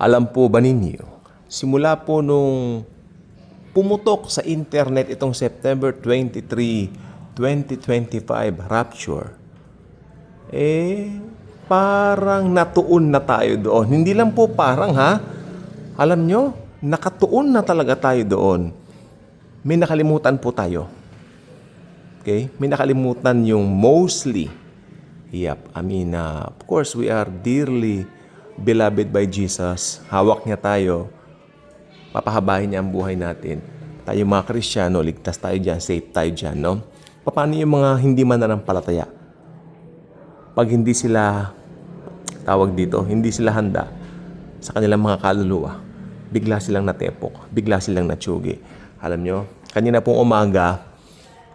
Alam po ba ninyo, simula po nung pumutok sa internet itong September 23, 2025, Rapture, parang natuon na tayo doon. Hindi lang po parang ha, alam nyo, nakatuon na talaga tayo doon. May nakalimutan po tayo. Okay? May nakalimutan yung mostly. Yep, of course, we are dearly beloved by Jesus. Hawak niya tayo. Papahabahin niya ang buhay natin. Tayo mga Kristiyano, ligtas tayo dyan, safe tayo dyan, no? Paano yung mga hindi mananampalataya? Pag hindi sila, tawag dito, hindi sila handa sa kanilang mga kaluluwa, bigla silang natepok, bigla silang natsugi. Alam nyo, kanina pong umaga,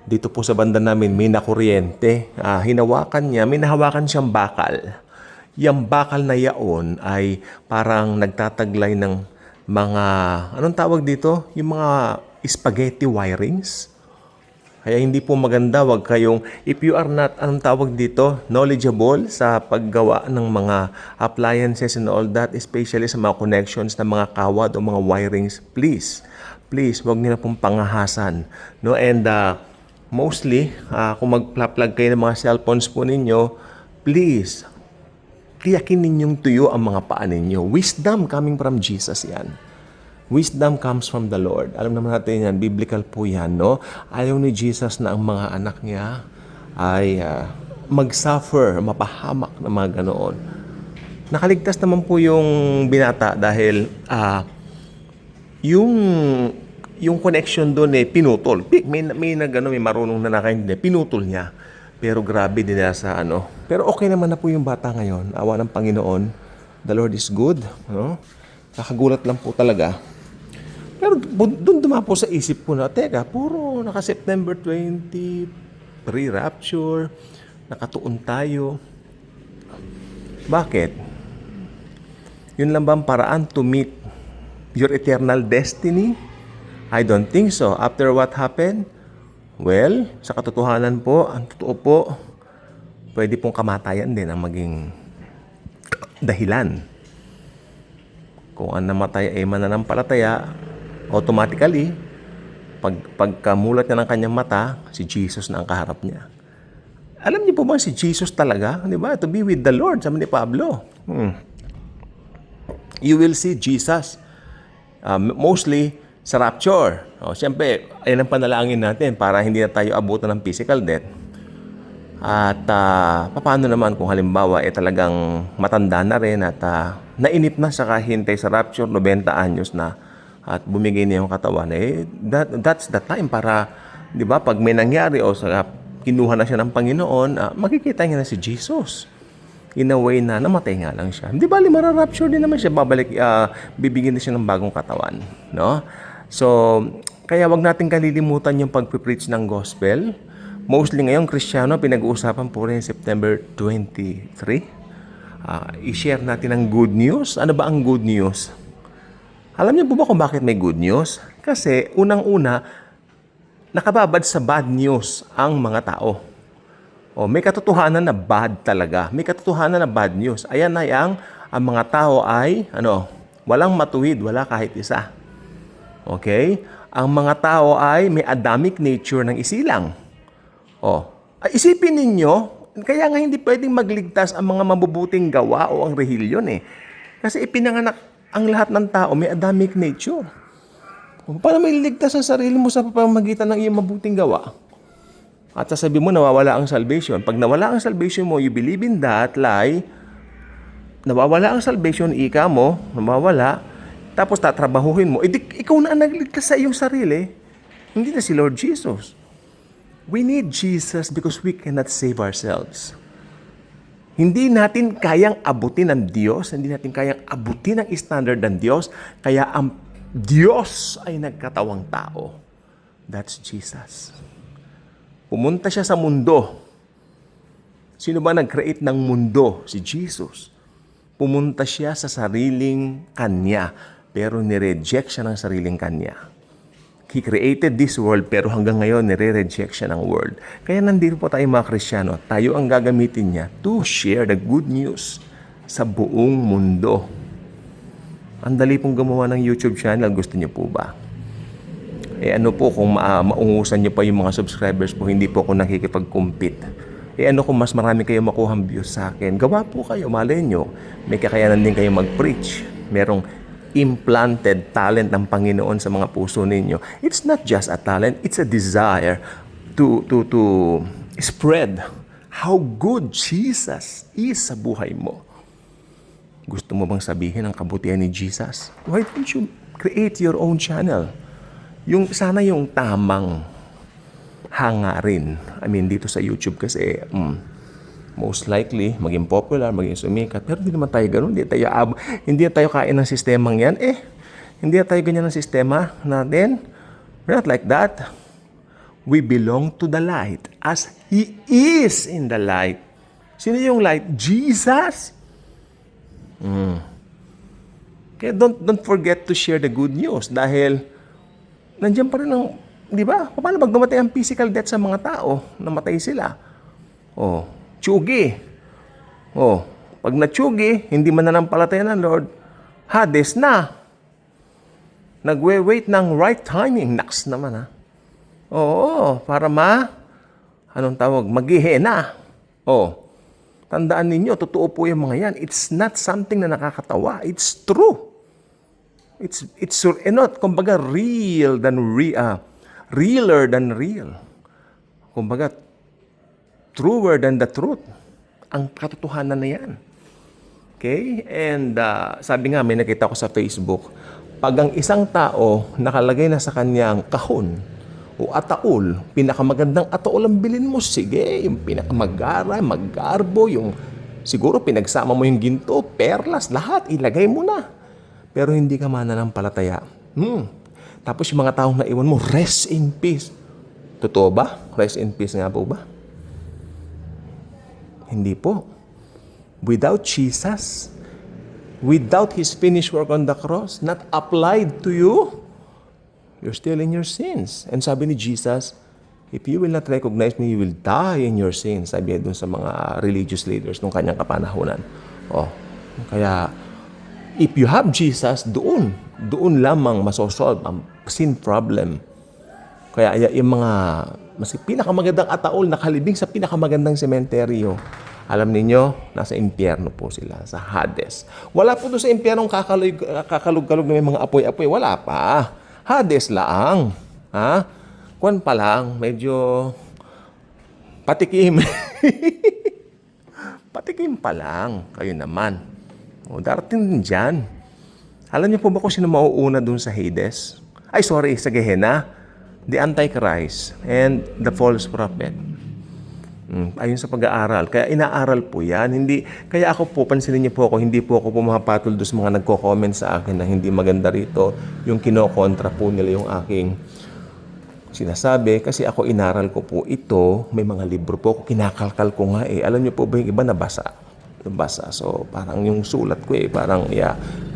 dito po sa banda namin, may nakuryente. Hinawakan niya, may nahawakan siyang bakal. Yung bakal na yaon ay parang nagtataglay ng mga, anong tawag dito? Yung mga spaghetti wirings. Kaya hindi po maganda, wag kayong, if you are not, anong tawag dito, knowledgeable sa paggawa ng mga appliances and all that, especially sa mga connections ng mga kawad o mga wirings, please, wag niyo na pong pangahasan. No? And mostly, kung mag-plug kayo ng mga cellphones po ninyo, please, tiyakin ninyong tuyo ang mga paa ninyo. Wisdom coming from Jesus yan. Wisdom comes from the Lord. Alam naman natin yan, biblical po yan, no? Ayaw ni Jesus na ang mga anak niya ay mag-suffer, mapahamak na mga ganoon. Nakaligtas naman po yung binata dahil yung connection doon pinutol. May marunong na nakaintindi, pinutol niya. Pero grabe din na sa ano. Pero okay naman na po yung bata ngayon. Awa ng Panginoon. The Lord is good. No? Nakagulat lang po talaga. Pero doon dumapo sa isip ko na, teka, puro naka-September 20, pre-rapture, nakatuon tayo. Bakit? Yun lang ba ang paraan to meet your eternal destiny? I don't think so. After what happened, well, sa katotohanan po, ang totoo po, pwede pong kamatayan din ang maging dahilan. Kung ang namatay ay mananampalataya, automatically, pagkamulat niya ng kanyang mata, si Jesus na ang kaharap niya. Alam niyo po ba si Jesus talaga? Di ba? To be with the Lord, sabi ni Pablo. You will see Jesus. Mostly, sa rapture. Siyempre, ayun ang panalangin natin para hindi na tayo abutan ng physical death. At paano naman kung halimbawa talagang matanda na rin at nainip na sa kahintay sa rapture, 90 anyos na at bumigay na yung katawan. That's the time para, di ba, pag may nangyari o kinuha na siya ng Panginoon, makikita niya na si Jesus. In a way na namatay nga lang siya. Di ba, mara-rapture din naman siya. Babalik, bibigyan na siya ng bagong katawan. No? So, kaya wag natin kalilimutan yung pag-preach ng gospel. Mostly ngayon, Kristiyano, pinag-uusapan po rin September 23. I-share natin ang good news. Ano ba ang good news? Alam niyo po ba kung bakit may good news? Kasi, unang-una, nakababad sa bad news ang mga tao. May katotohanan na bad talaga. May katotohanan na bad news. Ayan ay ang mga tao ay, walang matuwid, wala kahit isa. Okay? Ang mga tao ay may Adamic nature ng isilang. Isipin ninyo, kaya nga hindi pwedeng magligtas ang mga mabubuting gawa o ang rehilyon Kasi ipinanganak ang lahat ng tao may Adamic nature. Paano may ligtas ang sarili mo sa pamamagitan ng iyong mabuting gawa? At sasabi mo, nawawala ang salvation. Pag nawala ang salvation mo, you believe in that lie, nawawala ang salvation, ika mo, nawawala, tapos tatrabahuhin mo, ikaw na ang nagligtas sa iyong sarili. Hindi na si Lord Jesus. We need Jesus because we cannot save ourselves. Hindi natin kayang abutin ang Diyos, hindi natin kayang abutin ang standard ng Diyos, kaya ang Diyos ay nagkatawang tao. That's Jesus. Pumunta siya sa mundo. Sino ba nag-create ng mundo? Si Jesus. Pumunta siya sa sariling kanya, pero nireject siya ng sariling kanya. He created this world, pero hanggang ngayon, nire-reject siya ng world. Kaya nandito po tayo mga Kristiyano, tayo ang gagamitin niya to share the good news sa buong mundo. Ang dali pong gumawa ng YouTube channel. Gusto niyo po ba? Ano po kung maungusan niyo pa yung mga subscribers po, hindi po ako nakikipag-compete. Ano kung mas marami kayo makuhang views sa akin? Gawa po kayo, malay nyo. May kakayanan din kayo mag-preach. Merong implanted talent ng Panginoon sa mga puso ninyo. It's not just a talent, it's a desire to spread how good Jesus is sa buhay mo. Gusto mo bang sabihin ang kabutihan ni Jesus? Why don't you create your own channel? Sana yung tamang hangarin. Dito sa YouTube kasi, most likely, maging popular, maging sumikat. Pero hindi naman tayo ganun. Hindi tayo kain ng sistemang yan. Hindi tayo ganyan ng sistema natin. We're not like that. We belong to the light as He is in the light. Sino yung light? Jesus. Kaya don't forget to share the good news dahil nandiyan pa rin ang, di ba? Paano pag dumatay ang physical death sa mga tao? Namatay sila. Tsugi. Pag natsugi, hindi mananampalataya ng Lord, Hades na. Nagwe-wait ng right timing. Naks naman ha. Para anong tawag? Maghihena. Tandaan ninyo, totoo po yung mga yan. It's not something na nakakatawa. It's true. It's not, kumbaga, realer than real. Kumbaga, truer than the truth. Ang katotohanan na yan. Okay? And sabi nga, may nakita ko sa Facebook, pag ang isang tao nakalagay na sa kanyang kahon o ataol, pinakamagandang ataol ang bilin mo, sige, yung pinakamagara, maggarbo, yung siguro pinagsama mo yung ginto, perlas, lahat, ilagay mo na. Pero hindi ka mananampalataya. Tapos yung mga taong naiwan mo, rest in peace. Totoo ba? Rest in peace nga po ba? Hindi po. Without Jesus, without His finished work on the cross, not applied to you, you're still in your sins. And sabi ni Jesus, if you will not recognize me, you will die in your sins. Sabi dun sa mga religious leaders nung kanyang kapanahunan. Kaya, if you have Jesus, doon lamang masosolve ang sin problem. Kaya yung mga pinakamagandang ataol nakalibing sa pinakamagandang sementeryo, alam ninyo, nasa impyerno po sila, sa Hades. Wala po doon sa impyernong kakalug-kalug na may mga apoy-apoy. Wala pa. Hades lang. Kwan pa lang, medyo patikim. Patikim pa lang. Kayo naman. Darating din dyan. Alam niyo po ba kung sino mauuna dun sa Hades? Sa Gehenna. The Antichrist and the false prophet. Ayun sa pag-aaral. Kaya inaaral po yan. Kaya ako po, pansinin niyo po ako, hindi po ako pumapatol doon sa mga nagko-comment sa akin na hindi maganda rito. Yung kinokontra po nila yung aking sinasabi. Kasi ako inaral ko po ito. May mga libro po ako. Kinakalkal ko nga Alam niyo po ba yung iba nabasa? So, parang yung sulat ko parang,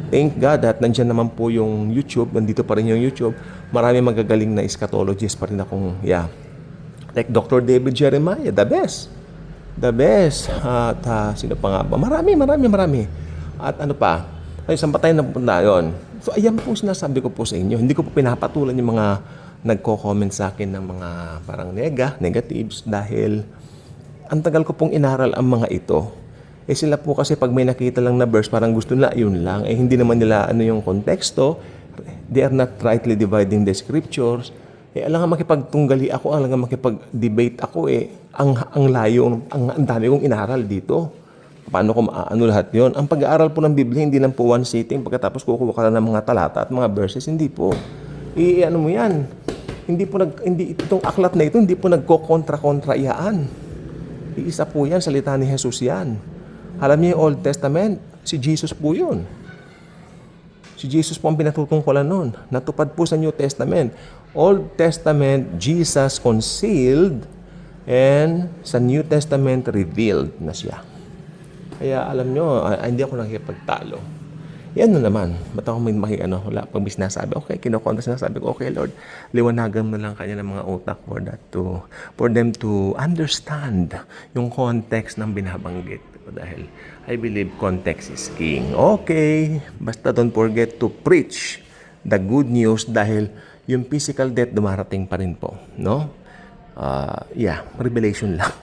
thank God at nandiyan naman po yung YouTube. Nandito pa rin yung YouTube. Marami magagaling na eschatologist pa rin akong, like Dr. David Jeremiah, the best. The best. At sino pa nga ba? Marami. At ano pa? Saan pa tayo napunta yun? So, ayan po sinasabi ko po sa inyo. Hindi ko po pinapatulan yung mga nagko-comment sa akin ng mga parang negatives dahil ang tagal ko pong inaral ang mga ito. Sila po kasi pag may nakita lang na verse, parang gusto nila, yun lang. Hindi naman nila yung konteksto. They are not rightly dividing the scriptures. Alam nga makipagtunggali ako, alam nga makipag-debate ako ang layo, ang dami kong inaral dito. Paano ko maano lahat yon? Ang pag-aaral po ng Biblia, hindi lang po one sitting, pagkatapos kukuha ka lang ng mga talata at mga verses, hindi po. Ano mo yan? Itong aklat na ito, hindi po nagko-kontra-kontra iyaan. Iisa po yan, salita ni Jesus yan. Alam niyo yung Old Testament, si Jesus po yun. Si Jesus po ang pinatutungkulan nun. Natupad po sa New Testament. Old Testament, Jesus concealed, and sa New Testament, revealed na siya. Kaya alam nyo, hindi ako nakikipagtalo. Yan na naman. Ba't ako wala pag may sinasabi, okay, kinukontra sinasabi ko, okay Lord, liwanagan mo lang kanya ng mga utak for them to understand yung context ng binabanggit. Dahil I believe context is king. Okay, basta don't forget to preach the good news dahil yung physical death dumarating pa rin po, no? Yeah, revelation lang.